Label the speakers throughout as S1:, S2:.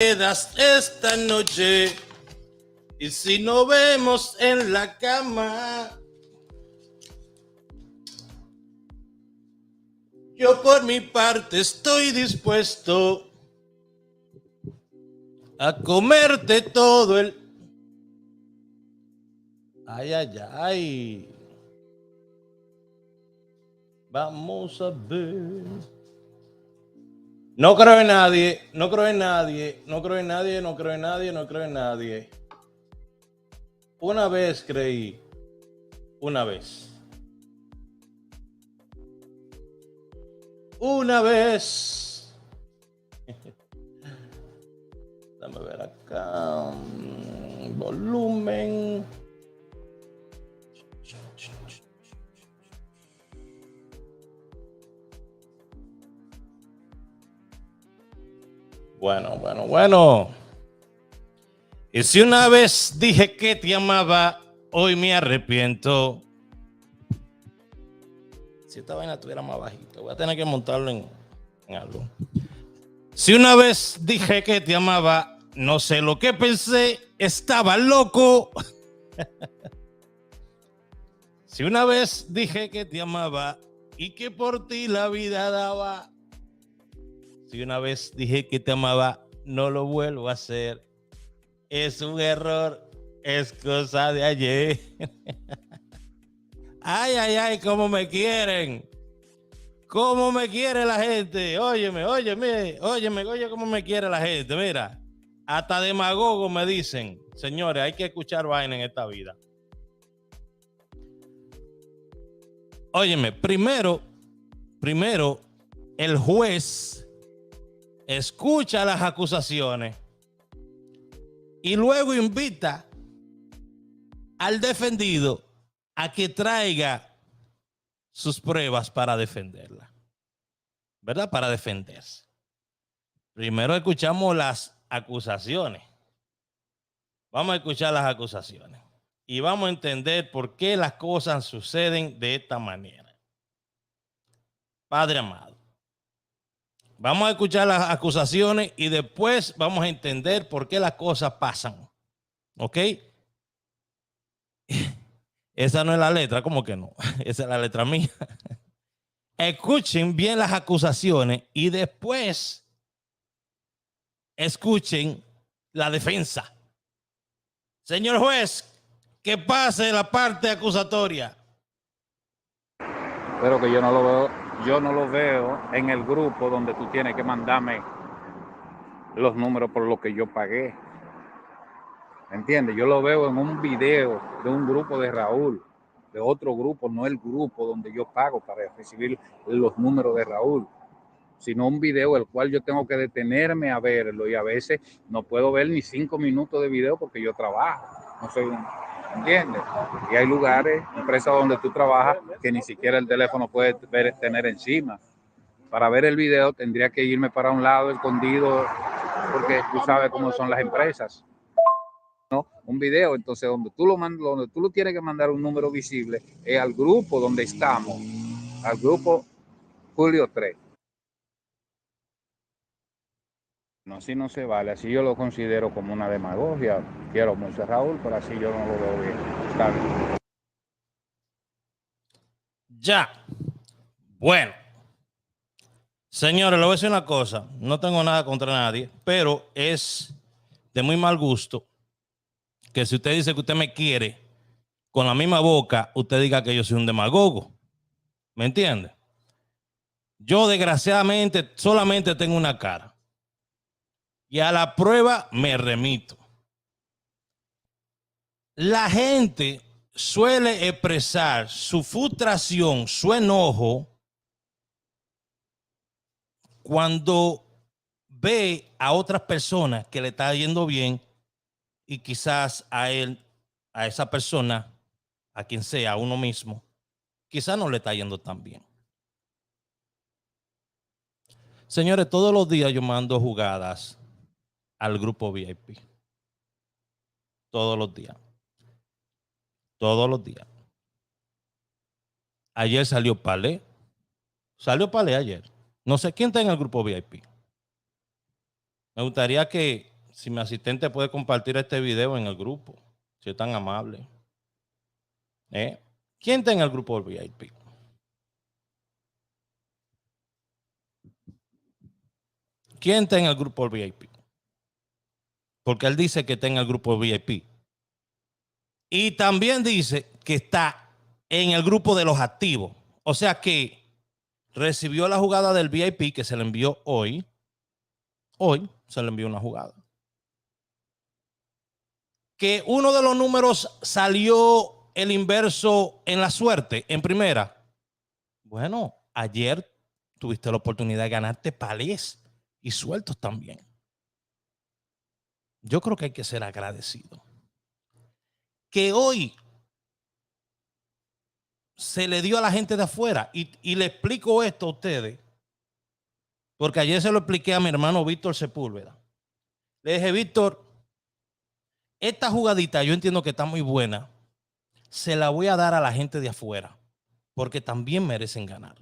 S1: Quedas esta noche y si nos vemos en la cama, yo por mi parte estoy dispuesto a comerte todo el... Ay, ay, ay. Vamos a ver. No creo en nadie, no creo en nadie, no creo en nadie, no creo en nadie, no creo en nadie. Una vez creí, una vez. Una vez. Dame ver acá. Volumen. Bueno. Y si una vez dije que te amaba, hoy me arrepiento. Si esta vaina estuviera más bajita, voy a tener que montarlo en algo. Si una vez dije que te amaba, no sé lo que pensé, estaba loco. Si una vez dije que te amaba y que por ti la vida daba. Si una vez dije que te amaba, no lo vuelvo a hacer. Es un error, es cosa de ayer. Ay, ay, ay, cómo me quieren. Cómo me quiere la gente. Óyeme, oye cómo me quiere la gente. Mira, hasta demagogo me dicen, señores, hay que escuchar vaina en esta vida. Óyeme, primero, el juez escucha las acusaciones y luego invita al defendido a que traiga sus pruebas para defenderla, ¿verdad? Para defenderse. Primero escuchamos las acusaciones. Vamos a escuchar las acusaciones y vamos a entender por qué las cosas suceden de esta manera. Padre amado, vamos a escuchar las acusaciones y después vamos a entender por qué las cosas pasan. ¿Ok? Esa no es la letra, ¿cómo que no? Esa es la letra mía. Escuchen bien las acusaciones y después escuchen la defensa. Señor juez, que pase la parte acusatoria.
S2: Pero que yo no lo veo en el grupo donde tú tienes que mandarme los números por lo que yo pagué. ¿Entiendes? Yo lo veo en un video de un grupo de Raúl, de otro grupo, no el grupo donde yo pago para recibir los números de Raúl, sino un video el cual yo tengo que detenerme a verlo y a veces no puedo ver ni 5 minutos de video porque yo trabajo, no soy un... ¿Entiendes? Y hay lugares, empresas donde tú trabajas que ni siquiera el teléfono puede tener encima. Para ver el video tendría que irme para un lado escondido porque tú sabes cómo son las empresas. ¿No? Un video, entonces donde tú lo tienes que mandar un número visible es al grupo donde estamos, al grupo Julio 3. No, así no se vale, así yo lo considero como una demagogia. Quiero mucho a Raúl, pero así yo no lo veo bien. Está bien.
S1: Ya. Bueno. Señores, le voy a decir una cosa. No tengo nada contra nadie, pero es de muy mal gusto que si usted dice que usted me quiere, con la misma boca, usted diga que yo soy un demagogo. ¿Me entiende? Yo, desgraciadamente, solamente tengo una cara. Y a la prueba me remito. La gente suele expresar su frustración, su enojo, cuando ve a otras personas que le está yendo bien y quizás a él, a esa persona, a quien sea, a uno mismo, quizás no le está yendo tan bien. Señores, todos los días yo mando jugadas al grupo VIP. Todos los días. Todos los días. Ayer salió Palé. Salió Palé ayer. No sé quién está en el grupo VIP. Me gustaría que, si mi asistente puede compartir este video en el grupo, si es tan amable. ¿Quién está en el grupo del VIP? ¿Quién está en el grupo del VIP? Porque él dice que está en el grupo del VIP. Y también dice que está en el grupo de los activos. O sea que recibió la jugada del VIP que se le envió hoy. Hoy se le envió una jugada. Que uno de los números salió el inverso en la suerte, en primera. Bueno, ayer tuviste la oportunidad de ganarte palés y sueltos también. Yo creo que hay que ser agradecido. Que hoy se le dio a la gente de afuera. Y le explico esto a ustedes, porque ayer se lo expliqué a mi hermano Víctor Sepúlveda. Le dije, Víctor, esta jugadita yo entiendo que está muy buena. Se la voy a dar a la gente de afuera, porque también merecen ganar.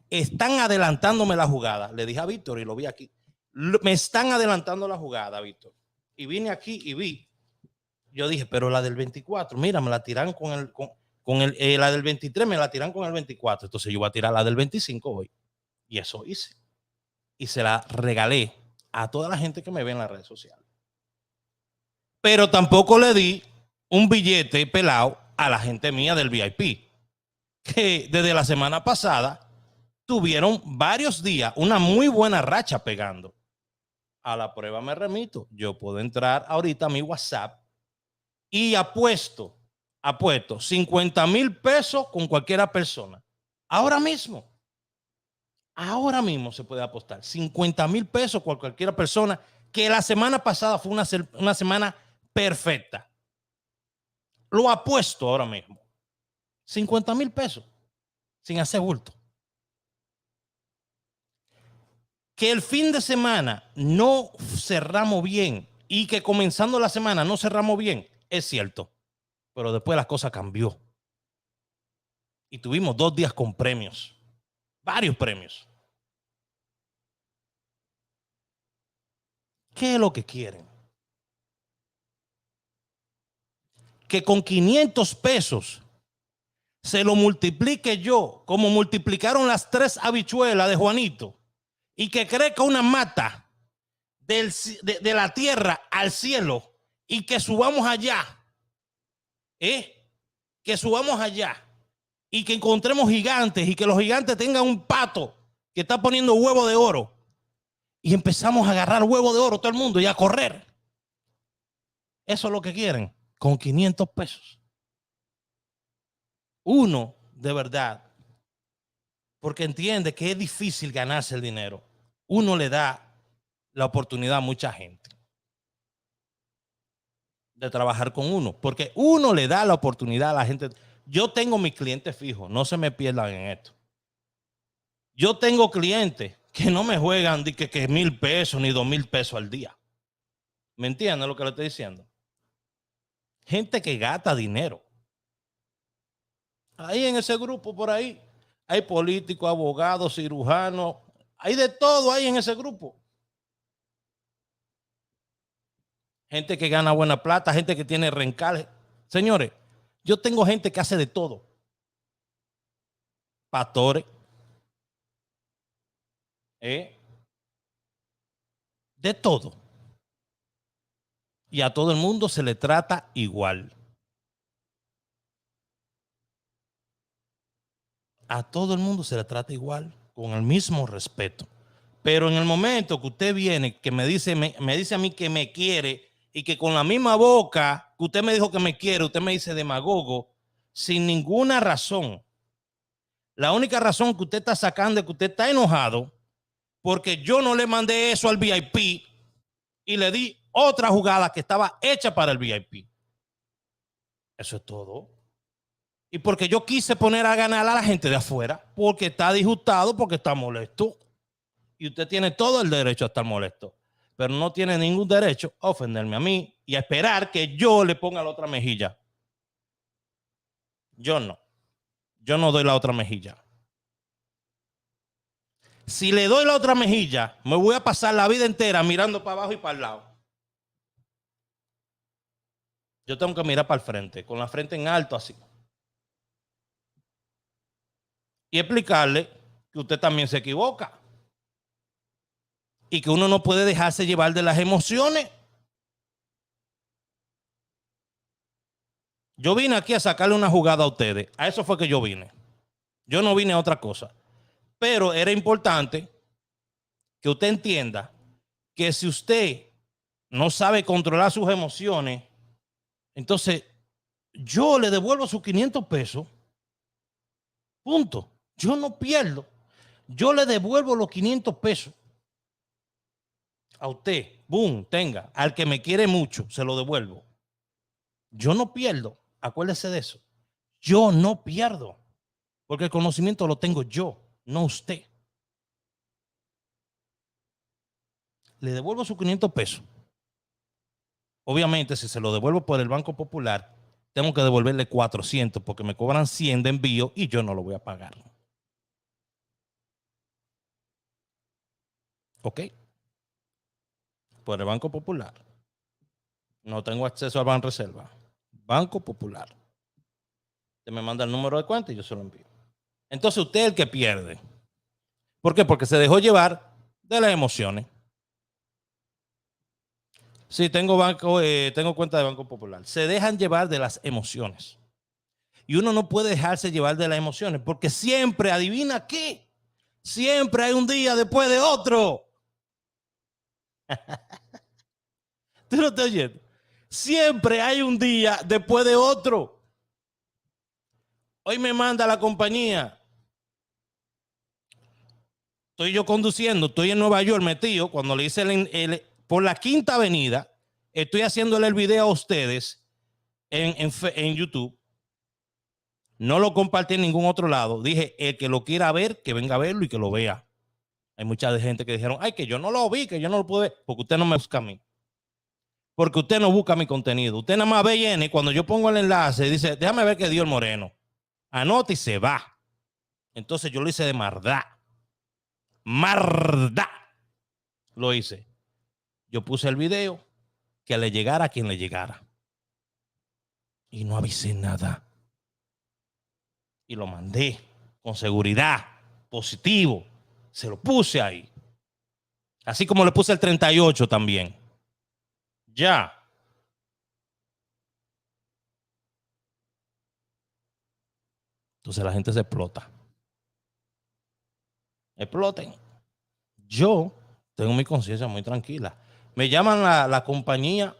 S1: Están adelantándome la jugada. Le dije a Víctor y lo vi aquí. Me están adelantando la jugada, Víctor. Y vine aquí y vi. Yo dije, pero la del 24, mira, me la tiran la del 23 me la tiran con el 24. Entonces yo voy a tirar la del 25 hoy. Y eso hice. Y se la regalé a toda la gente que me ve en las redes sociales. Pero tampoco le di un billete pelado a la gente mía del VIP, que desde la semana pasada tuvieron varios días una muy buena racha pegando. A la prueba me remito. Yo puedo entrar ahorita a mi WhatsApp y apuesto 50,000 pesos con cualquiera persona. Ahora mismo se puede apostar 50,000 pesos con cualquiera persona, que la semana pasada fue una semana perfecta. Lo apuesto ahora mismo. 50,000 pesos sin hacer bulto. Que el fin de semana no cerramos bien y que comenzando la semana no cerramos bien, es cierto. Pero después la cosa cambió. Y tuvimos 2 días con premios. Varios premios. ¿Qué es lo que quieren? Que con 500 pesos se lo multiplique yo, como multiplicaron las 3 habichuelas de Juanito, y que crezca una mata de la tierra al cielo y que subamos allá, que subamos allá y que encontremos gigantes y que los gigantes tengan un pato que está poniendo huevo de oro y empezamos a agarrar huevo de oro todo el mundo y a correr. Eso es lo que quieren, con 500 pesos. Uno, de verdad, porque entiende que es difícil ganarse el dinero, uno le da la oportunidad a mucha gente de trabajar con uno, porque uno le da la oportunidad a la gente. Yo tengo mis clientes fijos, no se me pierdan en esto. Yo tengo clientes que no me juegan de que 1,000 pesos ni 2,000 pesos al día. ¿Me entienden lo que le estoy diciendo? Gente que gasta dinero. Ahí en ese grupo por ahí hay políticos, abogados, cirujanos, hay de todo ahí en ese grupo. Gente que gana buena plata, gente que tiene rencales. Señores, yo tengo gente que hace de todo. Pastores. De todo. Y a todo el mundo se le trata igual. A todo el mundo se le trata igual, con el mismo respeto. Pero en el momento que usted viene, que me dice a mí que me quiere y que con la misma boca que usted me dijo que me quiere, usted me dice demagogo, sin ninguna razón. La única razón que usted está sacando es que usted está enojado porque yo no le mandé eso al VIP y le di otra jugada que estaba hecha para el VIP. Eso es todo. Y porque yo quise poner a ganar a la gente de afuera, porque está disgustado, porque está molesto. Y usted tiene todo el derecho a estar molesto, pero no tiene ningún derecho a ofenderme a mí y a esperar que yo le ponga la otra mejilla. Yo no doy la otra mejilla. Si le doy la otra mejilla, me voy a pasar la vida entera mirando para abajo y para el lado. Yo tengo que mirar para el frente, con la frente en alto así. Y explicarle que usted también se equivoca. Y que uno no puede dejarse llevar de las emociones. Yo vine aquí a sacarle una jugada a ustedes. A eso fue que yo vine. Yo no vine a otra cosa. Pero era importante que usted entienda que si usted no sabe controlar sus emociones, entonces yo le devuelvo sus 500 pesos. Punto. Yo no pierdo. Yo le devuelvo los 500 pesos. A usted, boom, tenga. Al que me quiere mucho, se lo devuelvo. Yo no pierdo. Acuérdese de eso. Yo no pierdo. Porque el conocimiento lo tengo yo, no usted. Le devuelvo sus 500 pesos. Obviamente, si se lo devuelvo por el Banco Popular, tengo que devolverle 400 porque me cobran 100 de envío y yo no lo voy a pagar. ¿Ok? Por el Banco Popular. No tengo acceso al Banreserva. Banco Popular. Usted me manda el número de cuenta y yo se lo envío. Entonces usted es el que pierde. ¿Por qué? Porque se dejó llevar de las emociones. Sí, tengo cuenta de Banco Popular. Se dejan llevar de las emociones. Y uno no puede dejarse llevar de las emociones porque siempre, adivina qué, siempre hay un día después de otro. ¿Tú no te oyes? Siempre hay un día después de otro. Hoy me manda la compañía. Estoy yo conduciendo, estoy en Nueva York metido. Cuando le hice por la Quinta Avenida, estoy haciéndole el video a ustedes en YouTube. No lo compartí en ningún otro lado. Dije, el que lo quiera ver, que venga a verlo y que lo vea. Hay mucha gente que dijeron, ay, que yo no lo vi, que yo no lo pude ver, porque usted no me busca a mí. Porque usted no busca mi contenido. Usted nada más ve y viene, cuando yo pongo el enlace, dice, déjame ver que dio el moreno. Anota y se va. Entonces yo lo hice de maldad. Maldad. Lo hice. Yo puse el video, que le llegara a quien le llegara. Y no avisé nada. Y lo mandé con seguridad, positivo. Se lo puse ahí. Así como le puse el 38 también. Ya. Entonces la gente se explota. Exploten. Yo tengo mi conciencia muy tranquila. Me llaman la compañía,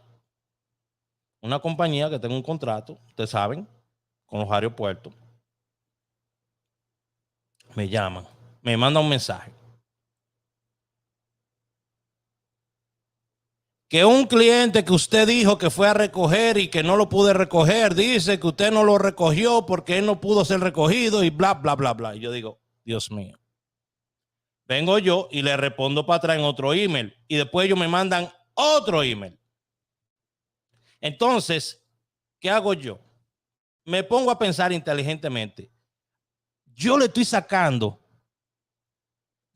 S1: una compañía que tengo un contrato, ustedes saben, con los aeropuertos. Me llaman, me mandan un mensaje. Que un cliente que usted dijo que fue a recoger y que no lo pude recoger, dice que usted no lo recogió porque él no pudo ser recogido y bla, bla, bla, bla. Y yo digo, Dios mío. Vengo yo y le respondo para atrás en otro email. Y después ellos me mandan otro email. Entonces, ¿qué hago yo? Me pongo a pensar inteligentemente. Yo le estoy sacando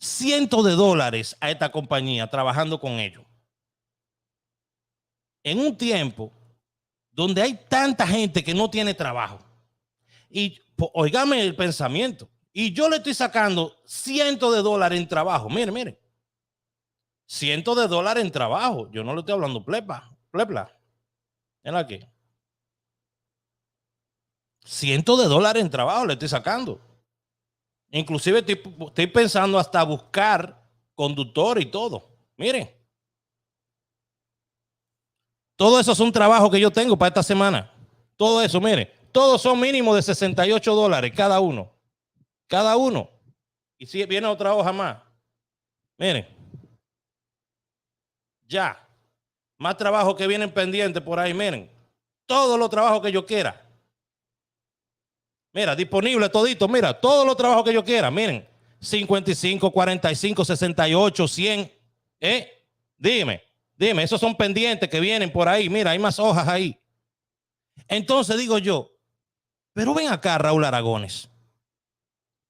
S1: cientos de dólares a esta compañía trabajando con ellos. En un tiempo donde hay tanta gente que no tiene trabajo. Y oígame el pensamiento. Y yo le estoy sacando cientos de dólares en trabajo. Miren, miren. Cientos de dólares en trabajo. Yo no le estoy hablando plepla. Ven aquí. Cientos de dólares en trabajo le estoy sacando. Inclusive estoy pensando hasta buscar conductor y todo. Miren. Todo eso es un trabajo que yo tengo para esta semana. Todo eso, miren. Todos son mínimos de 68 dólares cada uno. Cada uno. Y si viene otra hoja más. Miren. Ya. Más trabajo que vienen pendientes por ahí, miren. Todos los trabajos que yo quiera. Mira, disponible todito, mira, todos los trabajos que yo quiera, miren. 55, 45, 68, 100. Dime, esos son pendientes que vienen por ahí. Mira, hay más hojas ahí. Entonces digo yo, pero ven acá, Raúl Aragones.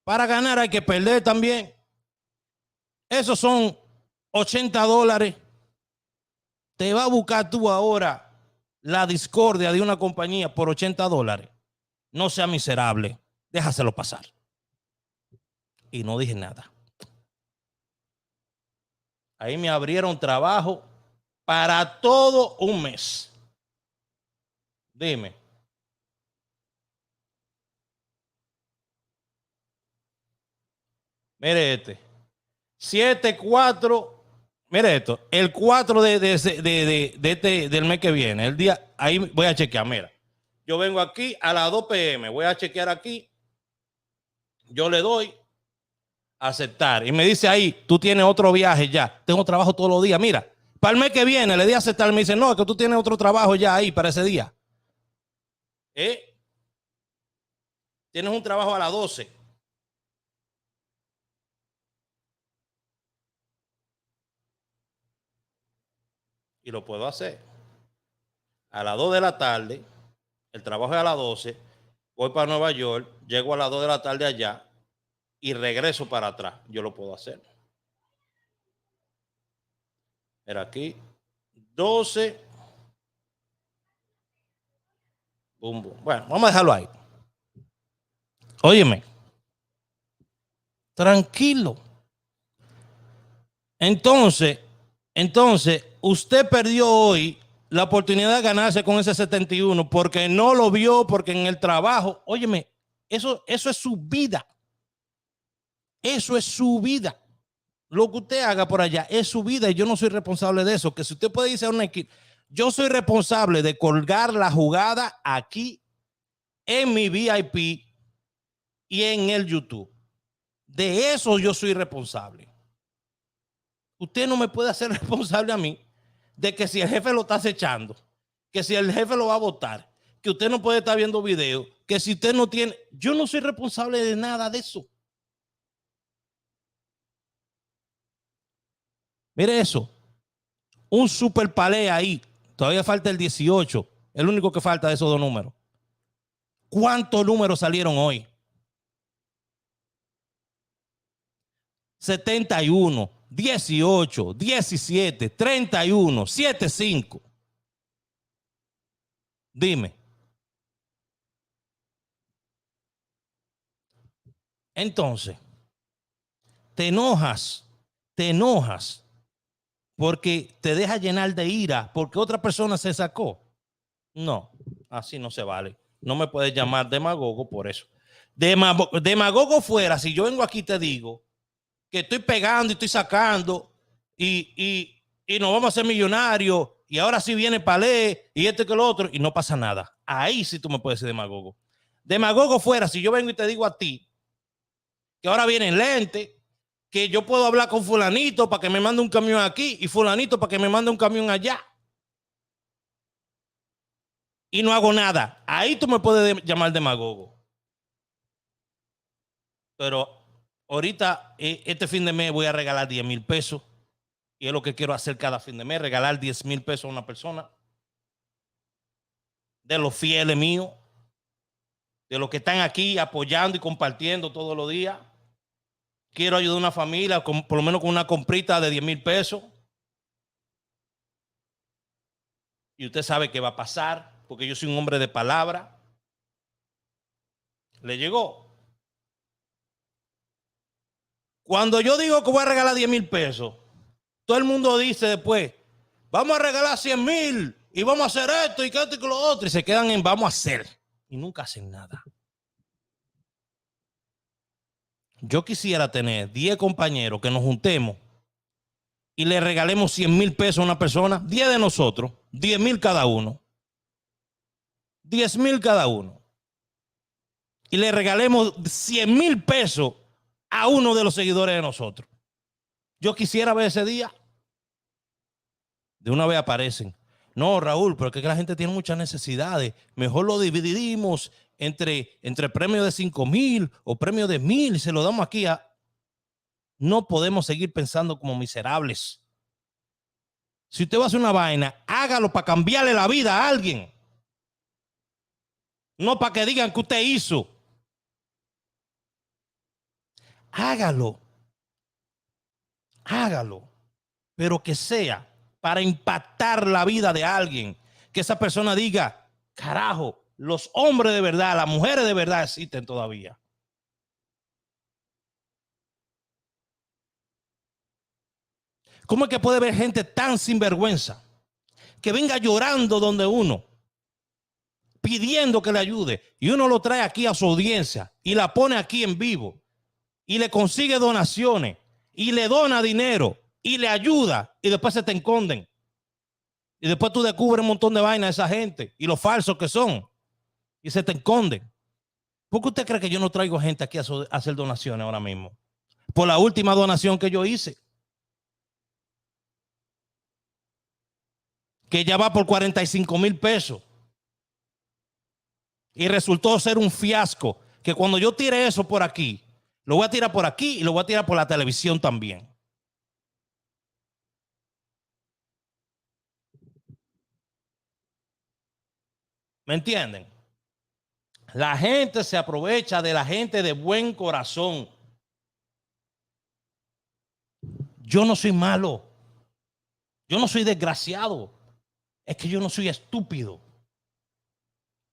S1: Para ganar hay que perder también. Esos son $80. Te va a buscar tú ahora la discordia de una compañía por $80. No sea miserable, déjaselo pasar. Y no dije nada. Ahí me abrieron trabajo para todo un mes. Dime. Mire este. 7-4. Mire esto. El 4 del mes que viene. El día. Ahí voy a chequear. Mira. Yo vengo aquí a las 2 p.m. Voy a chequear aquí. Yo le doy a aceptar. Y me dice ahí, tú tienes otro viaje ya. Tengo trabajo todos los días. Mira. Para el mes que viene le di a aceptar. Me dice, no, es que tú tienes otro trabajo ya ahí para ese día. Tienes un trabajo a las 12. Y lo puedo hacer. A las 2 de la tarde, el trabajo es a las 12, voy para Nueva York, llego a las 2 de la tarde allá y regreso para atrás. Yo lo puedo hacer. Era aquí, 12. Bum, bum. Bueno, vamos a dejarlo ahí. Óyeme. Tranquilo. Entonces, usted perdió hoy la oportunidad de ganarse con ese 71 porque no lo vio, porque en el trabajo, óyeme, eso es su vida. Eso es su vida. Lo que usted haga por allá es su vida y yo no soy responsable de eso. Que si usted puede irse a una equipo, yo soy responsable de colgar la jugada aquí en mi VIP y en el YouTube. De eso yo soy responsable. Usted no me puede hacer responsable a mí de que si el jefe lo está acechando, que si el jefe lo va a votar, que usted no puede estar viendo videos, que si usted no tiene, yo no soy responsable de nada de eso. Mire eso, un super palé ahí, todavía falta el 18, el único que falta de esos dos números. ¿Cuántos números salieron hoy? 71, 18, 17, 31, 75. Dime. Entonces, te enojas porque te deja llenar de ira porque otra persona se sacó. No, así no se vale. No me puedes llamar demagogo por eso. Demagogo fuera, si yo vengo aquí y te digo que estoy pegando y estoy sacando y nos vamos a hacer millonarios y ahora sí viene Palé y este que lo otro y no pasa nada. Ahí sí tú me puedes decir demagogo. Demagogo fuera, si yo vengo y te digo a ti que ahora viene lente, que yo puedo hablar con fulanito para que me mande un camión aquí y fulanito para que me mande un camión allá. Y no hago nada. Ahí tú me puedes llamar demagogo. Pero ahorita, este fin de mes voy a regalar 10,000 pesos. Y es lo que quiero hacer cada fin de mes, regalar 10,000 pesos a una persona. De los fieles míos. De los que están aquí apoyando y compartiendo todos los días. Quiero ayudar a una familia, por lo menos con una comprita de 10,000 pesos. Y usted sabe qué va a pasar, porque yo soy un hombre de palabra. ¿Le llegó? Cuando yo digo que voy a regalar 10,000 pesos, todo el mundo dice después, vamos a regalar 100,000 y vamos a hacer esto y que esto y que lo otro. Y se quedan en vamos a hacer. Y nunca hacen nada. Yo quisiera tener 10 compañeros que nos juntemos y le regalemos 100,000 pesos a una persona, 10 de nosotros, 10,000 cada uno. 10,000 cada uno. Y le regalemos 100,000 pesos a uno de los seguidores de nosotros. Yo quisiera ver ese día. De una vez aparecen. No, Raúl, pero es que la gente tiene muchas necesidades. Mejor lo dividimos entre premios de 5,000 o premios de 1,000 y se lo damos aquí a... No podemos seguir pensando como miserables. Si usted va a hacer una vaina, hágalo para cambiarle la vida a alguien. No para que digan que usted hizo. Hágalo. hágalo, pero que sea para impactar la vida de alguien, que esa persona diga, carajo, los hombres de verdad, las mujeres de verdad existen todavía. ¿Cómo es que puede haber gente tan sinvergüenza que venga llorando donde uno, pidiendo que le ayude, y uno lo trae aquí a su audiencia y la pone aquí en vivo y le consigue donaciones y le dona dinero y le ayuda y después se te esconden? Y después tú descubres un montón de vainas de esa gente y lo falsos que son y se te esconden. ¿Por qué usted cree que yo no traigo gente aquí a hacer donaciones ahora mismo? Por la última donación que yo hice, que ya va por 45,000 pesos. Y resultó ser un fiasco, que cuando yo tire eso por aquí, lo voy a tirar por aquí y lo voy a tirar por la televisión también. ¿Me entienden? La gente se aprovecha de la gente de buen corazón. Yo no soy malo. Yo no soy desgraciado. Es que yo no soy estúpido.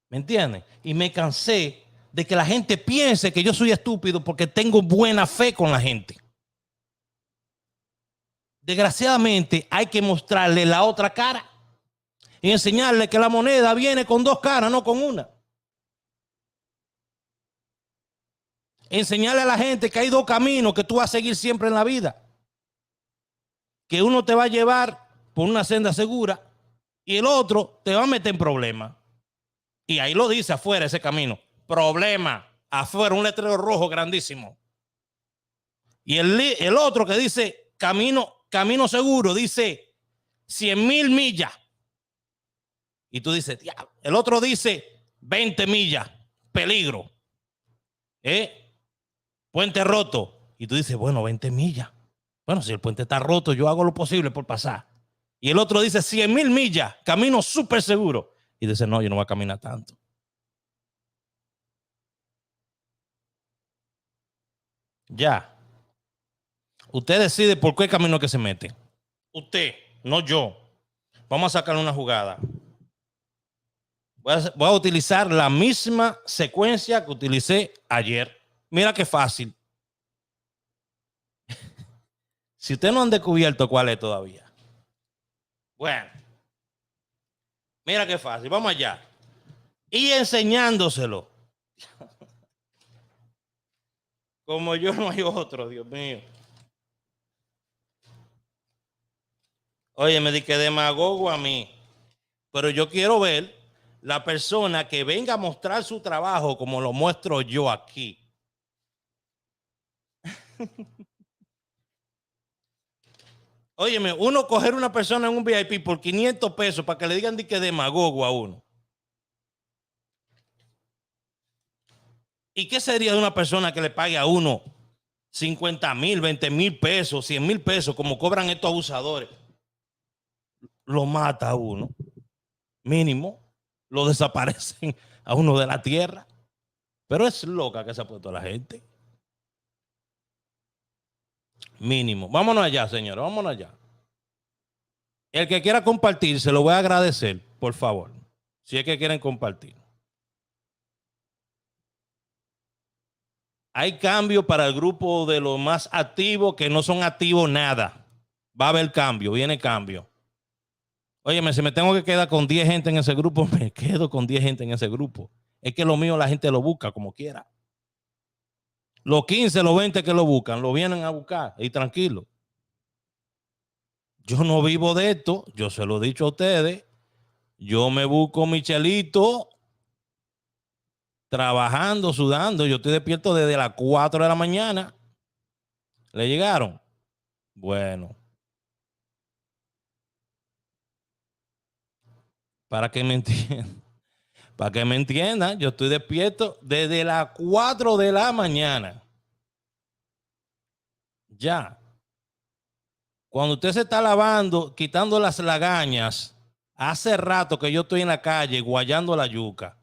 S1: ¿Me entienden? Y me cansé de que la gente piense que yo soy estúpido porque tengo buena fe con la gente. Desgraciadamente hay que mostrarle la otra cara y enseñarle que la moneda viene con dos caras, no con una. Enseñarle a la gente que hay dos caminos que tú vas a seguir siempre en la vida. Que uno te va a llevar por una senda segura y el otro te va a meter en problemas. Y ahí lo dice afuera ese camino. Problema. Afuera un letrero rojo grandísimo. Y el otro que dice camino seguro dice 100,000 millas. Y tú dices, diablo. El otro dice 20 millas, peligro. Puente roto. Y tú dices, bueno, 20 millas. Bueno, si el puente está roto, yo hago lo posible por pasar. Y el otro dice 100,000 millas, camino súper seguro. Y dice, no, yo no voy a caminar tanto. Ya. Usted decide por qué camino que se mete. Usted, no yo. Vamos a sacar una jugada. Voy a utilizar la misma secuencia que utilicé ayer. Mira qué fácil. Si ustedes no han descubierto cuál es todavía. Bueno, mira qué fácil. Vamos allá. Y enseñándoselo. Como yo no hay otro, Dios mío. Oye, me di que demagogo a mí. Pero yo quiero ver la persona que venga a mostrar su trabajo como lo muestro yo aquí. Óyeme, uno coger una persona en un VIP por 500 pesos para que le digan de que demagogo a uno. ¿Y qué sería de una persona que le pague a uno 50,000, 20,000 pesos, 100,000 pesos, como cobran estos abusadores? Lo mata a uno, mínimo, lo desaparecen a uno de la tierra. Pero es loca que se ha puesto la gente. Mínimo. Vámonos allá, señores, vámonos allá. El que quiera compartir, se lo voy a agradecer, por favor. Si es que quieren compartir. Hay cambio para el grupo de los más activos que no son activos nada. Va a haber cambio, viene cambio. Óyeme, si me tengo que quedar con 10 gente en ese grupo, me quedo con 10 gente en ese grupo. Es que lo mío la gente lo busca como quiera. Los 15, los 20 que lo buscan, lo vienen a buscar y tranquilo. Yo no vivo de esto, yo se lo he dicho a ustedes. Yo me busco mi chelito trabajando, sudando. Yo estoy despierto desde las 4 de la mañana. ¿Le llegaron? Bueno, para que me entiendan. Para que me entiendan, yo estoy despierto desde las 4 de la mañana. Ya. Cuando usted se está lavando, quitando las lagañas, hace rato que yo estoy en la calle guayando la yuca.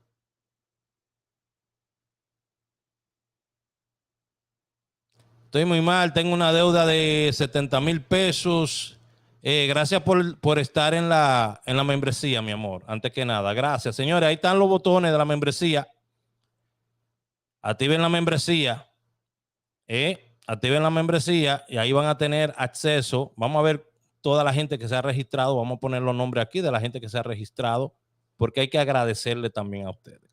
S1: Estoy muy mal, tengo una deuda de 70,000 pesos. Gracias por estar en la membresía, mi amor. Antes que nada, gracias. Señores, ahí están los botones de la membresía. Activen la membresía. Activen la membresía y ahí van a tener acceso. Vamos a ver toda la gente que se ha registrado. Vamos a poner los nombres aquí de la gente que se ha registrado, porque hay que agradecerle también a ustedes.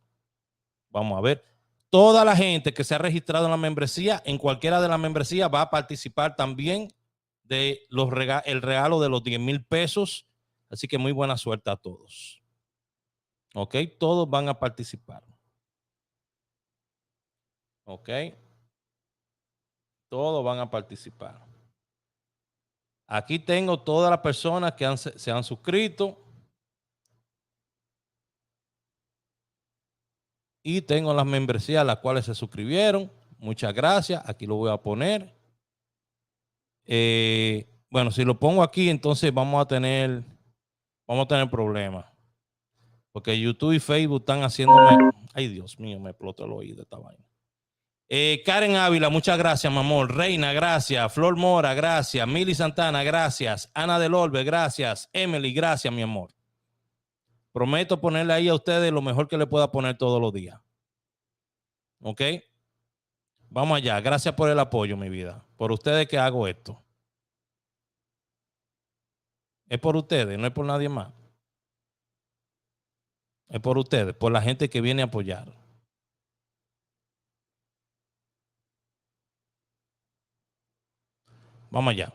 S1: Vamos a ver. Toda la gente que se ha registrado en la membresía, en cualquiera de las membresías, va a participar también de el regalo de los 10,000 pesos. Así que muy buena suerte a todos. Ok, todos van a participar. Ok, todos van a participar. Aquí tengo todas las personas que se han suscrito. Y tengo las membresías a las cuales se suscribieron. Muchas gracias. Aquí lo voy a poner. Bueno, si lo pongo aquí, entonces vamos a tener problemas. Porque YouTube y Facebook están haciéndome... Ay, Dios mío, me explotó el oído esta vaina. Karen Ávila, muchas gracias, mi amor. Reina, gracias. Flor Mora, gracias. Mili Santana, gracias. Ana del Orbe, gracias. Emily, gracias, mi amor. Prometo ponerle ahí a ustedes lo mejor que le pueda poner todos los días. ¿Ok? Vamos allá. Gracias por el apoyo, mi vida. Por ustedes que hago esto. Es por ustedes, no es por nadie más. Es por ustedes, por la gente que viene a apoyar. Vamos allá.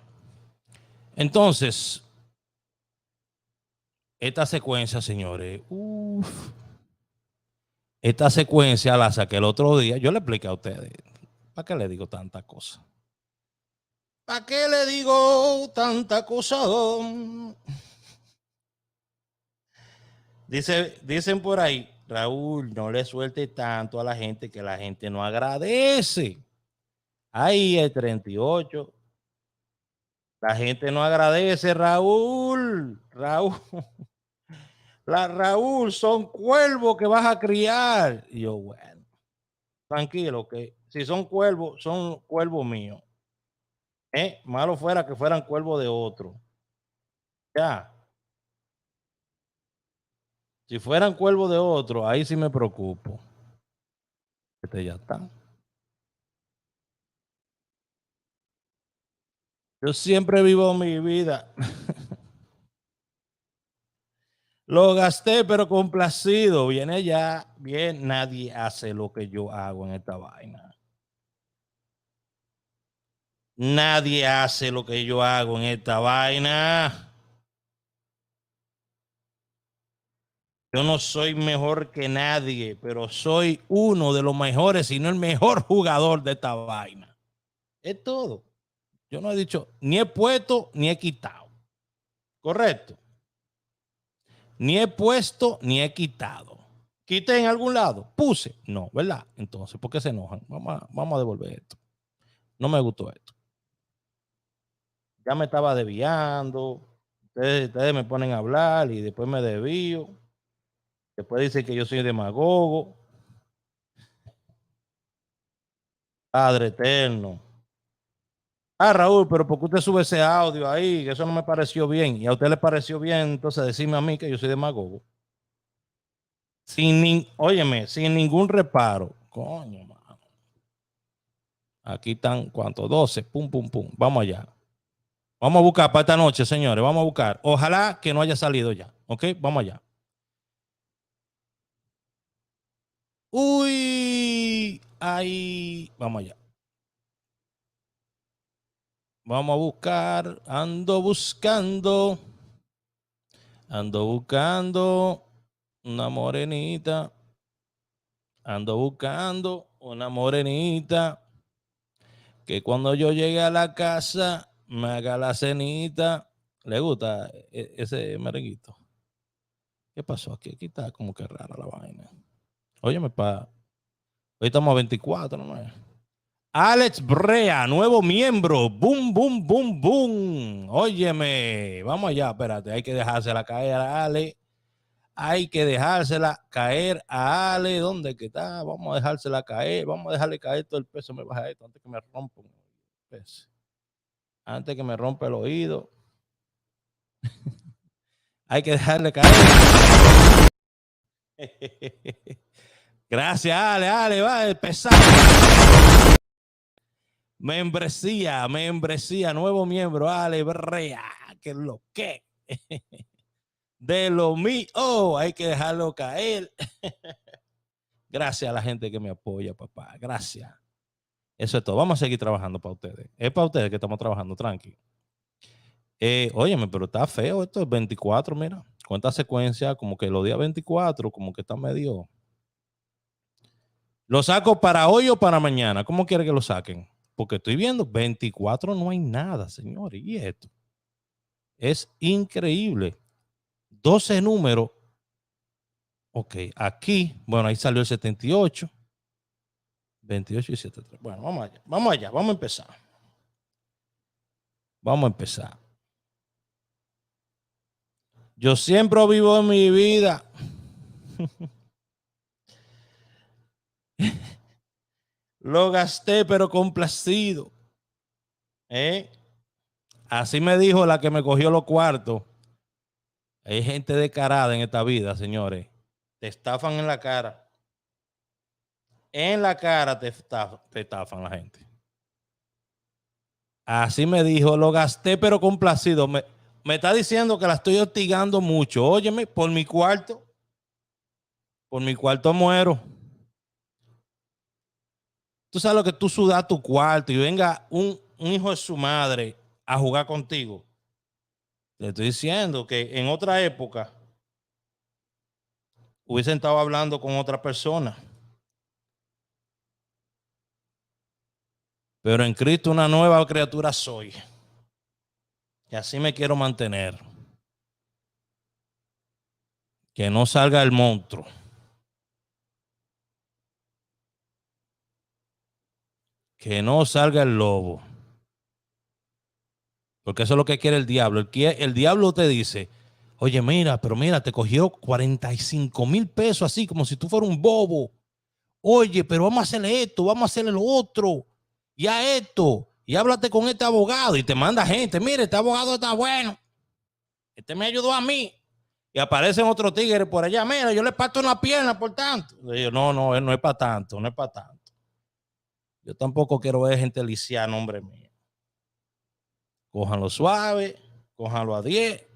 S1: Entonces, esta secuencia, señores, esta secuencia la saqué el otro día. Yo le expliqué a ustedes. ¿Para qué le digo tanta cosa? ¿Para qué le digo tanta cosa? Dicen por ahí, Raúl, no le suelte tanto a la gente que la gente no agradece. Ahí el 38. La gente no agradece, Raúl. Raúl, son cuervos que vas a criar. Y yo, bueno, tranquilo, que si son cuervos míos. Malo fuera que fueran cuervos de otro. Ya. Si fueran cuervos de otro, ahí sí me preocupo. Ya está. Yo siempre vivo mi vida. Lo gasté, pero complacido. Viene ya, bien, nadie hace lo que yo hago en esta vaina. Nadie hace lo que yo hago en esta vaina. Yo no soy mejor que nadie, pero soy uno de los mejores, si no el mejor jugador de esta vaina. Es todo. Yo no he dicho, ni he puesto, ni he quitado. Correcto. Ni he puesto, ni he quitado. ¿Quité en algún lado? Puse. No, ¿verdad? Entonces, ¿por qué se enojan? Vamos a devolver esto. No me gustó esto. Ya me estaba desviando. Ustedes me ponen a hablar y después me desvío. Después dicen que yo soy demagogo. Padre eterno. Raúl, pero ¿por qué usted sube ese audio ahí? Que eso no me pareció bien. Y a usted le pareció bien, entonces decirme a mí que yo soy demagogo. Óyeme, sin ningún reparo. Coño, mano. Aquí están, ¿cuántos? 12. Pum, pum, pum. Vamos allá. Vamos a buscar para esta noche, señores. Vamos a buscar. Ojalá que no haya salido ya. ¿Ok? Vamos allá. Uy. Ahí. Vamos allá. Vamos a buscar. Ando buscando una morenita. Ando buscando una morenita que cuando yo llegue a la casa me haga la cenita. ¿Le gusta ese merenguito? ¿Qué pasó aquí? Aquí está como que rara la vaina. Óyeme, hoy estamos a 24, ¿no? Alex Brea, nuevo miembro. Boom, boom, boom, boom. Óyeme, vamos allá, espérate, hay que dejársela caer a Ale. Hay que dejársela caer a Ale. ¿Dónde que está? Vamos a dejársela caer. Vamos a dejarle caer todo el peso. Me baja esto antes que me rompa. Pues, antes que me rompa el oído, hay que dejarle caer. Gracias, Ale, va, pesado. Membresía, nuevo miembro, Ale Brea, que lo que. De lo mío, hay que dejarlo caer. Gracias a la gente que me apoya, papá. Gracias. Eso es todo. Vamos a seguir trabajando para ustedes. Es para ustedes que estamos trabajando, tranqui. Óyeme, pero está feo esto, es 24, mira. Cuenta secuencia, como que los días 24, como que está medio. ¿Lo saco para hoy o para mañana? ¿Cómo quiere que lo saquen? Porque estoy viendo 24, no hay nada, señores. Y esto es increíble. 12 números. Ok, aquí, bueno, ahí salió el 78. 28 y 73. Bueno, vamos allá, vamos a empezar. Vamos a empezar. Yo siempre vivo en mi vida. Lo gasté, pero complacido. Así me dijo la que me cogió los cuartos. Hay gente descarada en esta vida, señores. Te estafan en la cara. En la cara te estafan la gente. Así me dijo, lo gasté, pero complacido. Me está diciendo que la estoy hostigando mucho. Óyeme, por mi cuarto muero. Tú sabes lo que tú sudas tu cuarto y venga un hijo de su madre a jugar contigo. Le estoy diciendo que en otra época hubiesen estado hablando con otra persona. Pero en Cristo una nueva criatura soy. Y así me quiero mantener. Que no salga el monstruo. Que no salga el lobo. Porque eso es lo que quiere el diablo. El diablo te dice, oye, mira, pero mira, te cogió 45,000 pesos así, como si tú fueras un bobo. Oye, pero vamos a hacerle esto, vamos a hacerle lo otro. Y a esto. Y háblate con este abogado. Y te manda gente. Mire, este abogado está bueno. Este me ayudó a mí. Y aparecen otros tigres por allá. Mira, yo le parto una pierna por tanto. Y yo, no, no es para tanto, no es para tanto. Yo tampoco quiero ver gente lisiada, nombre mío. Cójanlo suave, cójanlo a 10.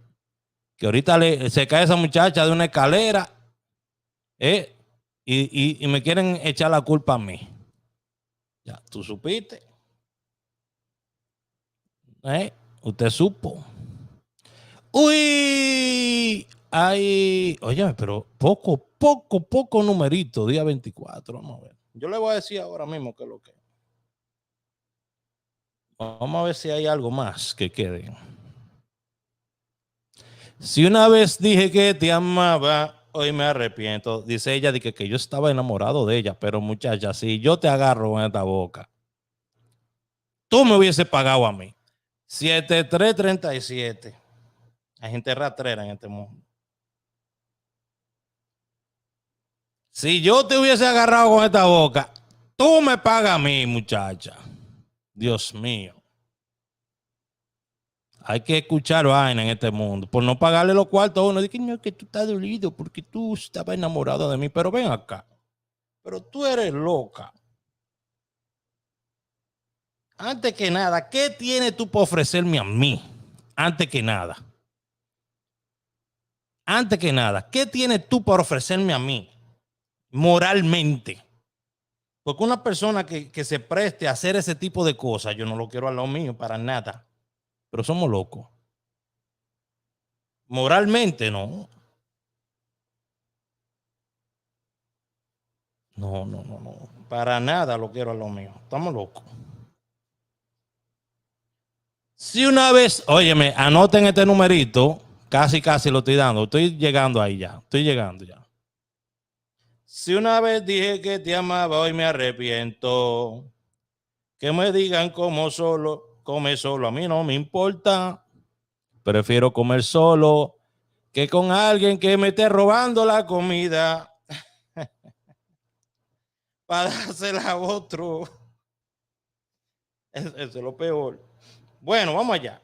S1: Que ahorita se cae esa muchacha de una escalera. Y me quieren echar la culpa a mí. Ya, tú supiste. Usted supo. Uy, ay, oye, pero poco numerito, día 24. Vamos a ver. Yo le voy a decir ahora mismo qué es lo que. Vamos a ver si hay algo más que quede. Si una vez dije que te amaba, hoy me arrepiento. Dice ella que yo estaba enamorado de ella, pero muchacha, si yo te agarro en esta boca, tú me hubieses pagado a mí. 7337. Hay gente rastrera en este mundo. Si yo te hubiese agarrado con esta boca, tú me pagas a mí, muchacha. Dios mío. Hay que escuchar vaina en este mundo. Por no pagarle los cuartos a uno. Dice no, que tú estás dolido porque tú estabas enamorado de mí. Pero ven acá. Pero tú eres loca. Antes que nada, ¿qué tienes tú para ofrecerme a mí? Antes que nada. Antes que nada, ¿qué tienes tú para ofrecerme a mí? Moralmente. Porque una persona que se preste a hacer ese tipo de cosas, yo no lo quiero a lo mío para nada. Pero somos locos. Moralmente, no. No. Para nada lo quiero a lo mío. Estamos locos. Si una vez, óyeme, anoten este numerito, casi lo estoy dando. Estoy llegando ahí ya. Estoy llegando ya. Si una vez dije que te amaba, hoy me arrepiento. Que me digan como solo, come solo. A mí no me importa. Prefiero comer solo que con alguien que me esté robando la comida para dársela a otro. Eso es lo peor. Bueno, vamos allá.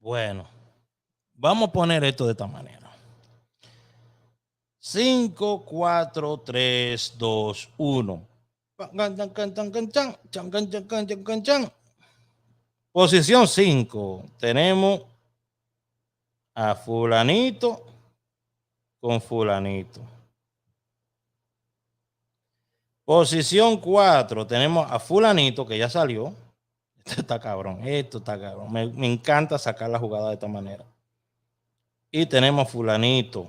S1: Bueno, vamos a poner esto de esta manera. 5, 4, 3, 2, 1. Posición 5. Tenemos a fulanito con fulanito. Posición 4. Tenemos a fulanito que ya salió. Esto está cabrón. Me encanta sacar la jugada de esta manera. Y tenemos fulanito.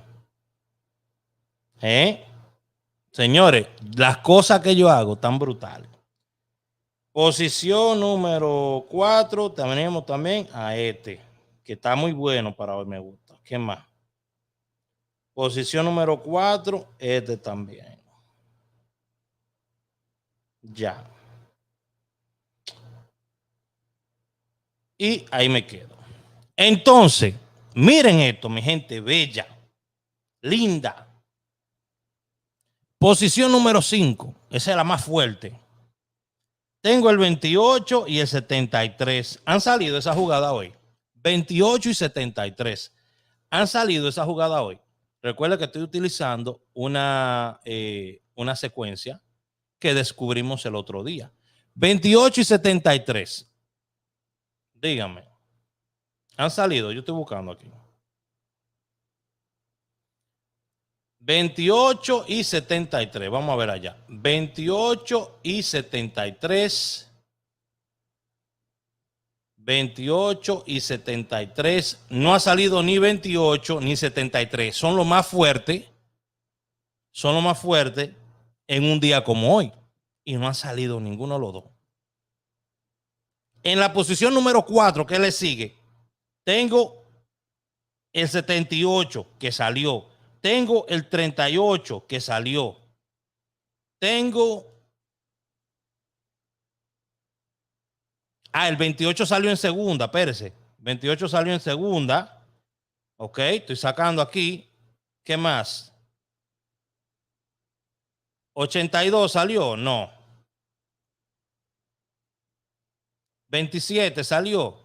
S1: Señores, las cosas que yo hago están brutales. Posición número 4, tenemos también a este, que está muy bueno para hoy, me gusta. ¿Qué más? Posición número 4, este también. Ya. Y ahí me quedo. Entonces, miren esto, mi gente bella, linda. Posición número 5, esa es la más fuerte. Tengo el 28 y el 73. Han salido esa jugada hoy. 28 y 73. Han salido esa jugada hoy. Recuerda que estoy utilizando una secuencia que descubrimos el otro día. 28 y 73. Díganme. Han salido. Yo estoy buscando aquí. 28 y 73. Vamos a ver allá. 28 y 73. 28 y 73. No ha salido ni 28 ni 73. Son lo más fuerte. Son lo más fuerte en un día como hoy. Y no ha salido ninguno de los dos. En la posición número 4, ¿qué le sigue? Tengo el 78 que salió. Tengo el 38 que salió. Tengo... el 28 salió en segunda, espérese. 28 salió en segunda. Ok, estoy sacando aquí. ¿Qué más? 82 salió, no. 27 salió,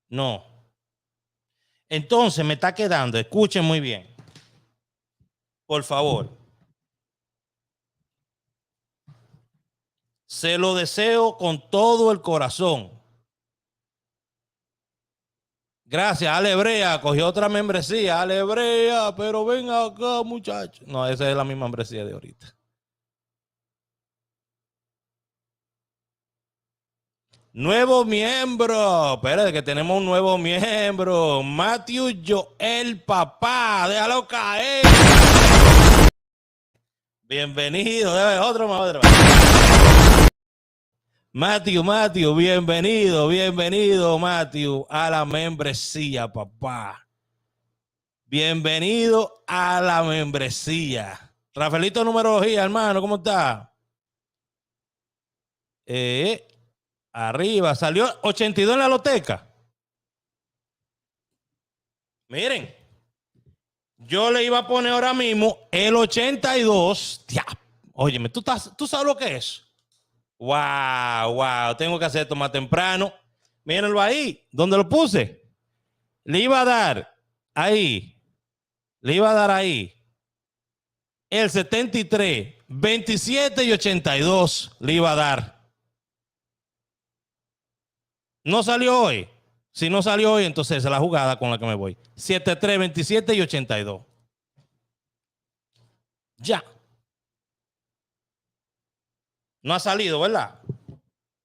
S1: no. Entonces me está quedando, escuchen muy bien, por favor. Se lo deseo con todo el corazón. Gracias, Alebrea, cogió otra membresía. Alebrea, pero ven acá, muchachos. No, esa es la misma membresía de ahorita. Nuevo miembro. Espérate que tenemos un nuevo miembro. Matthew Joel Papá. Déjalo caer. Bienvenido. Otro más. Matthew, bienvenido, Matthew, a la membresía, papá. Bienvenido a la membresía. Rafaelito Numerología, hermano, ¿cómo está? Arriba, salió 82 en la loteca. Miren, yo le iba a poner ahora mismo el 82. Óyeme, ¿tú sabes lo que es? Wow, tengo que hacer esto más temprano. Mírenlo ahí, ¿dónde lo puse? Le iba a dar ahí. El 73, 27 y 82 le iba a dar. No salió hoy. Si no salió hoy, entonces es la jugada con la que me voy. 73, 27 y 82. Ya. No ha salido, ¿verdad?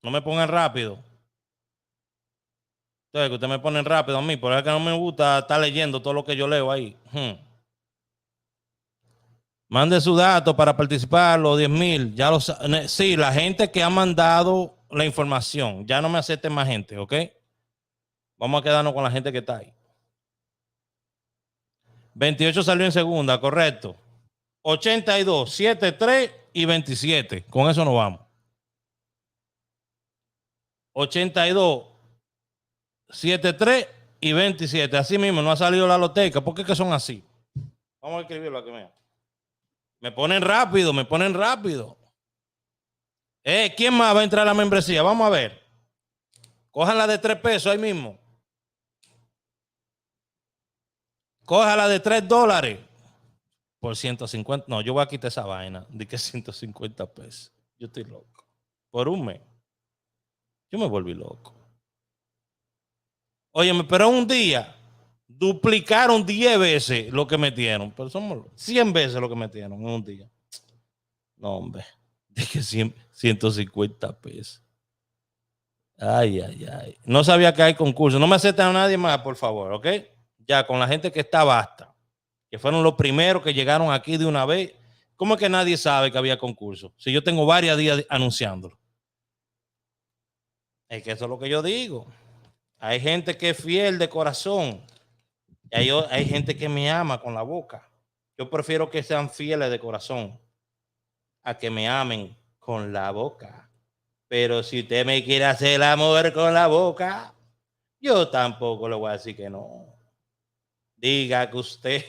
S1: No me pongan rápido. Entonces, que ustedes me ponen rápido a mí, por eso que no me gusta estar leyendo todo lo que yo leo ahí. Mande su dato para participar, los 10,000. Ya lo saben. Sí, la gente que ha mandado la información. Ya no me acepten más gente, ¿ok? Vamos a quedarnos con la gente que está ahí. 28 salió en segunda, correcto. 82, 7, 3 y 27. Con eso nos vamos. 82, 73 y 27. Así mismo, no ha salido la loteca. ¿Por qué que son así? Vamos a escribirlo aquí, mira. Me ponen rápido, me ponen rápido. ¿Quién más va a entrar a la membresía? Vamos a ver. Cojan la de 3 pesos ahí mismo. Coja la de $3 por 150. No, yo voy a quitar esa vaina de que 150 pesos. Yo estoy loco. Por un mes. Yo me volví loco. Oye, pero un día duplicaron 10 veces lo que metieron. Pero somos 100 veces lo que metieron en un día. No, hombre. De que 150 pesos. Ay, ay, ay. No sabía que hay concurso. No me aceptan a nadie más, por favor, ¿ok? Ya, con la gente que está, basta. Que fueron los primeros que llegaron aquí de una vez. ¿Cómo es que nadie sabe que había concurso? Si yo tengo varios días anunciándolo. Es que eso es lo que yo digo. Hay gente que es fiel de corazón. Y hay gente que me ama con la boca. Yo prefiero que sean fieles de corazón a que me amen con la boca. Pero si usted me quiere hacer el amor con la boca, yo tampoco le voy a decir que no. Diga que usted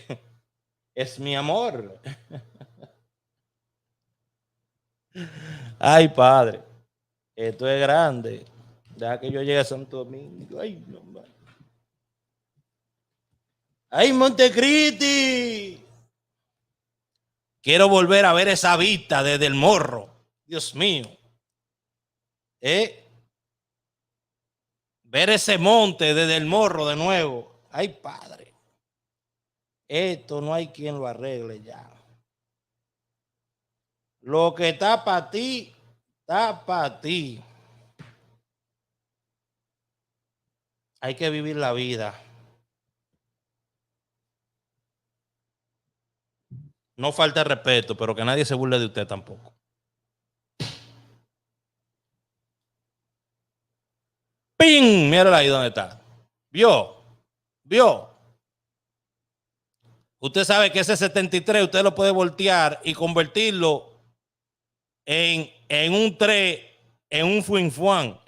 S1: es mi amor. Ay, padre, esto es grande. Deja que yo llegue a Santo Domingo. Ay, no, man. Ay, Montecristi. Quiero volver a ver esa vista desde el morro. Dios mío. Ver ese monte desde el morro de nuevo. Ay, padre. Esto no hay quien lo arregle ya. Lo que está para ti, está para ti. Hay que vivir la vida. No falta respeto, pero que nadie se burle de usted tampoco. ¡Ping! Mírala ahí donde está. ¿Vio? Usted sabe que ese 73 usted lo puede voltear y convertirlo en un 3, en un fuinfuan.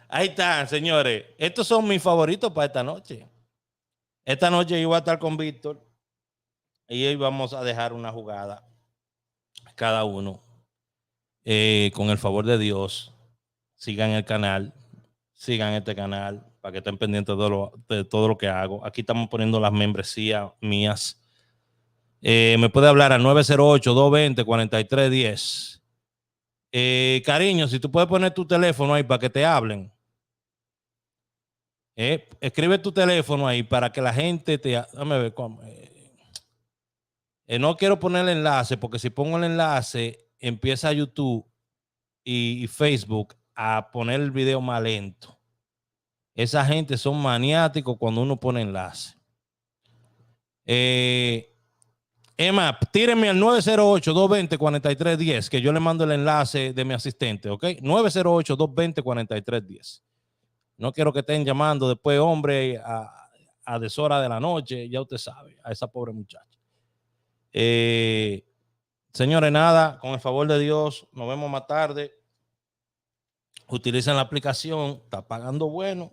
S1: Ahí están, señores. Estos son mis favoritos para esta noche. Esta noche yo voy a estar con Víctor y hoy vamos a dejar una jugada cada uno. Con el favor de Dios, sigan el canal, sigan este canal para que estén pendientes de todo lo que hago. Aquí estamos poniendo las membresías mías. Me puede hablar al 908-220-4310. Cariño, si tú puedes poner tu teléfono ahí para que te hablen. Escribe tu teléfono ahí para que la gente te... Déjame ver cómo. No quiero poner el enlace porque si pongo el enlace empieza YouTube y Facebook a poner el video más lento. Esa gente son maniáticos cuando uno pone enlace. Emma, tírenme al 908-220-4310 que yo le mando el enlace de mi asistente, ¿ok? 908-220-4310. No quiero que estén llamando después, hombre, a deshora de la noche, ya usted sabe, a esa pobre muchacha. Señores, nada, con el favor de Dios, nos vemos más tarde. Utilicen la aplicación, está pagando bueno.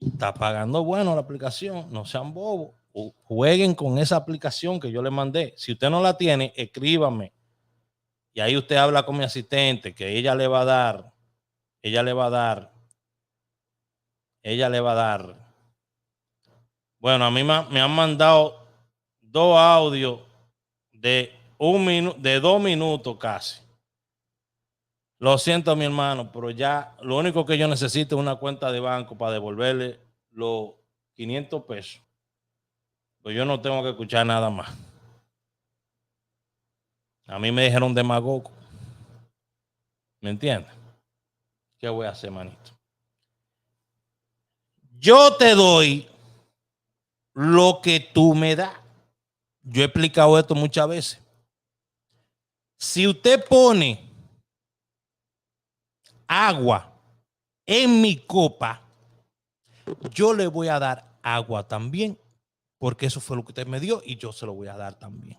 S1: Está pagando bueno la aplicación, no sean bobos. Jueguen con esa aplicación que yo le mandé. Si usted no la tiene, escríbame. Y ahí usted habla con mi asistente, que ella le va a dar. Bueno, a mí me han mandado 2 audios de 2 minutos casi. Lo siento, mi hermano, pero ya lo único que yo necesito es una cuenta de banco para devolverle los 500 pesos. Pues yo no tengo que escuchar nada más. A mí me dijeron demagogo. ¿Me entiendes? ¿Qué voy a hacer, manito? Yo te doy lo que tú me das. Yo he explicado esto muchas veces. Si usted pone agua en mi copa, yo le voy a dar agua también, porque eso fue lo que usted me dio y yo se lo voy a dar también.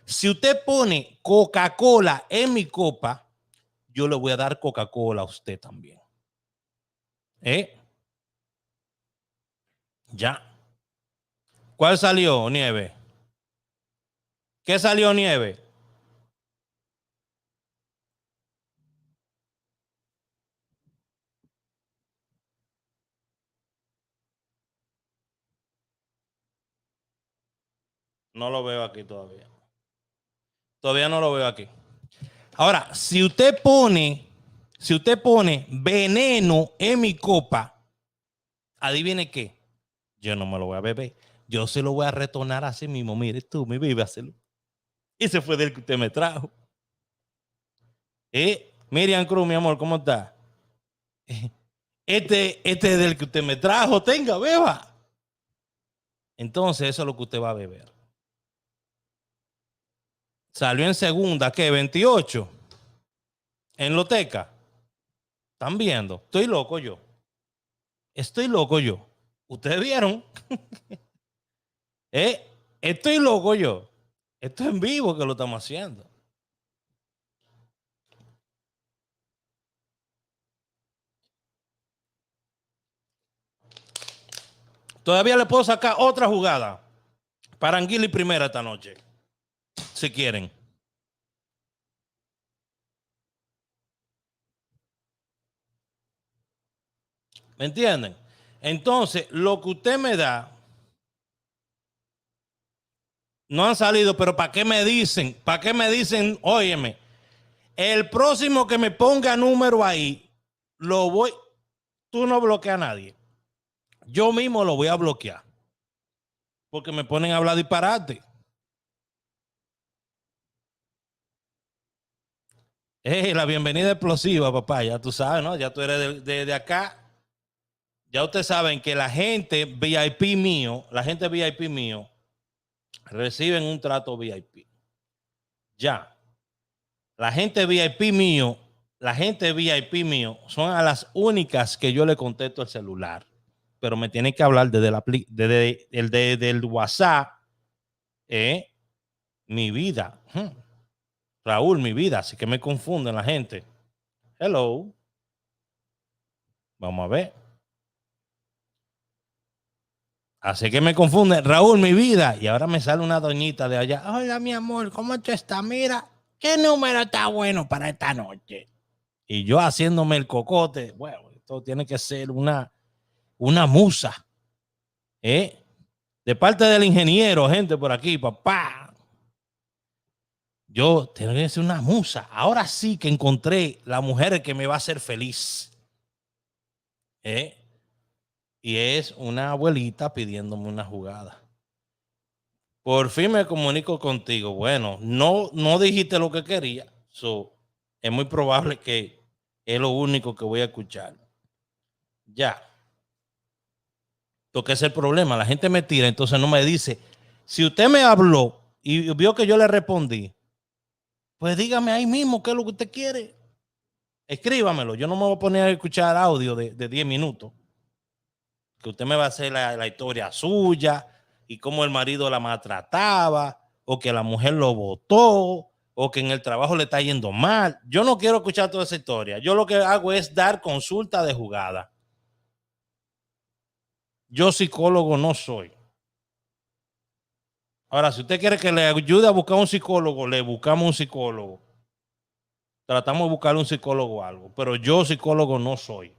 S1: Si usted pone Coca-Cola en mi copa, yo le voy a dar Coca-Cola a usted también. Ya. ¿Cuál salió, Nieve? ¿Qué salió, Nieve? No lo veo aquí todavía. Todavía no lo veo aquí. Ahora, si usted pone veneno en mi copa, adivine qué. Yo no me lo voy a beber. Yo se lo voy a retornar así mismo. Mire tú, mi bebáselo. Ese fue del que usted me trajo. Miriam Cruz, mi amor, ¿cómo está? Este es del que usted me trajo. Tenga, beba. Entonces, eso es lo que usted va a beber. Salió en segunda, ¿qué? 28. En Loteca. ¿Están viendo? Estoy loco yo. Estoy loco yo. ¿Ustedes vieron? Estoy loco yo. Esto es en vivo que lo estamos haciendo. Todavía le puedo sacar otra jugada para Anguila y Primera esta noche, si quieren. ¿Me entienden? Entonces, lo que usted me da, no han salido, pero ¿para qué me dicen? ¿Para qué me dicen? Óyeme, el próximo que me ponga número ahí, lo voy. Tú no bloqueas a nadie. Yo mismo lo voy a bloquear. Porque me ponen a hablar disparate. La bienvenida explosiva, papá. Ya tú sabes, ¿no? Ya tú eres de acá. Ya ustedes saben que la gente VIP mío, reciben un trato VIP. Ya. La gente VIP mío son a las únicas que yo le contesto el celular. Pero me tienen que hablar desde el WhatsApp. Mi vida. Raúl, mi vida. Así que me confunden la gente. Hello. Vamos a ver. Así que me confunde, Raúl, mi vida. Y ahora me sale una doñita de allá. Hola, mi amor, ¿cómo tú estás? Mira, ¿qué número está bueno para esta noche? Y yo haciéndome el cocote. Bueno, esto tiene que ser una musa. De parte del ingeniero, gente por aquí, papá. Yo tengo que ser una musa. Ahora sí que encontré la mujer que me va a hacer feliz. Y es una abuelita pidiéndome una jugada. Por fin me comunico contigo. Bueno, no dijiste lo que quería. Es muy probable que es lo único que voy a escuchar. Ya. Porque es el problema. La gente me tira, entonces no me dice. Si usted me habló y vio que yo le respondí, pues dígame ahí mismo qué es lo que usted quiere. Escríbamelo. Yo no me voy a poner a escuchar audio de 10 minutos. Que usted me va a hacer la historia suya y cómo el marido la maltrataba o que la mujer lo botó o que en el trabajo le está yendo mal. Yo no quiero escuchar toda esa historia. Yo lo que hago es dar consulta de jugada. Yo psicólogo no soy. Ahora, si usted quiere que le ayude a buscar un psicólogo, le buscamos un psicólogo. Tratamos de buscar un psicólogo o algo, pero yo psicólogo no soy.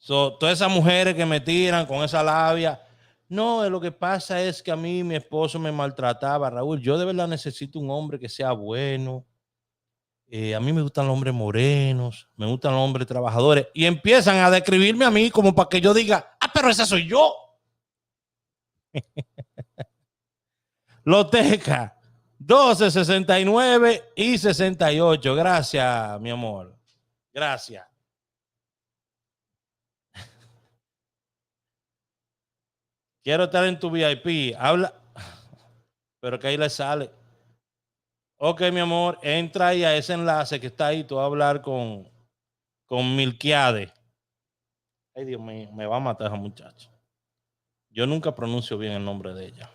S1: Todas esas mujeres que me tiran con esa labia. No, lo que pasa es que a mí mi esposo me maltrataba, Raúl. Yo de verdad necesito un hombre que sea bueno. A mí me gustan los hombres morenos, me gustan los hombres trabajadores. Y empiezan a describirme a mí como para que yo diga, pero esa soy yo. Loteca 12, 69 y 68. Gracias, mi amor. Gracias. Quiero estar en tu VIP. Habla, pero que ahí le sale. Ok, mi amor, entra ahí a ese enlace que está ahí. Tú vas a hablar con Milquiade. Ay, Dios mío, me va a matar esa muchacha. Yo nunca pronuncio bien el nombre de ella.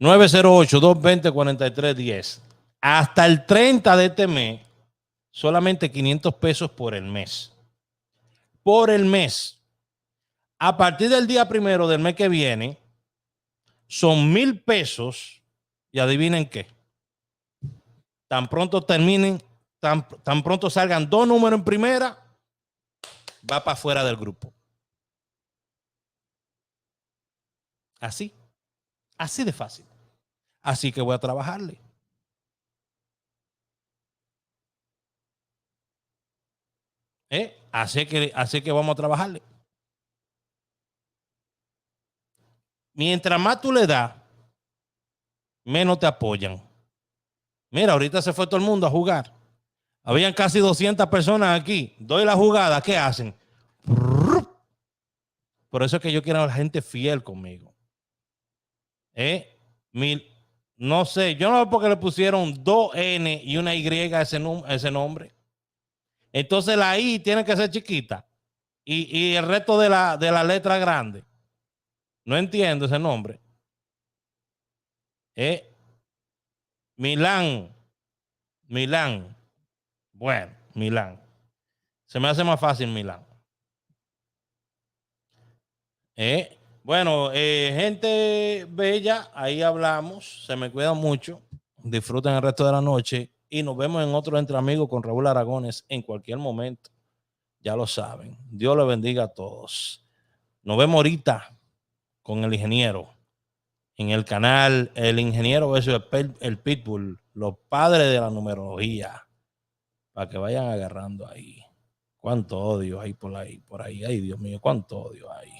S1: 908-220-4310. Hasta el 30 de este mes, solamente 500 pesos por el mes. Por el mes. A partir del día 1 del mes que viene, son 1,000 pesos. Y adivinen qué. Tan pronto terminen, tan pronto salgan 2 números en primera, va para afuera del grupo. Así. Así de fácil. Así que voy a trabajarle. Así que vamos a trabajarle. Mientras más tú le das, menos te apoyan. Mira, ahorita se fue todo el mundo a jugar. Habían casi 200 personas aquí. Doy la jugada, ¿qué hacen? Por eso es que yo quiero a la gente fiel conmigo. No sé, yo no sé por qué le pusieron 2N y una Y a ese nombre. Entonces la I tiene que ser chiquita y el resto de la letra grande. No entiendo ese nombre. Milán. Bueno, Milán. Se me hace más fácil Milán. Bueno, gente bella, ahí hablamos. Se me cuidan mucho. Disfruten el resto de la noche y nos vemos en otro Entre Amigos con Raúl Aragones en cualquier momento. Ya lo saben. Dios les bendiga a todos. Nos vemos ahorita con el ingeniero en el canal El Ingeniero versus el Pitbull, los padres de la numerología, para que vayan agarrando ahí. Cuánto odio hay por ahí. Ay, Dios mío, cuánto odio hay.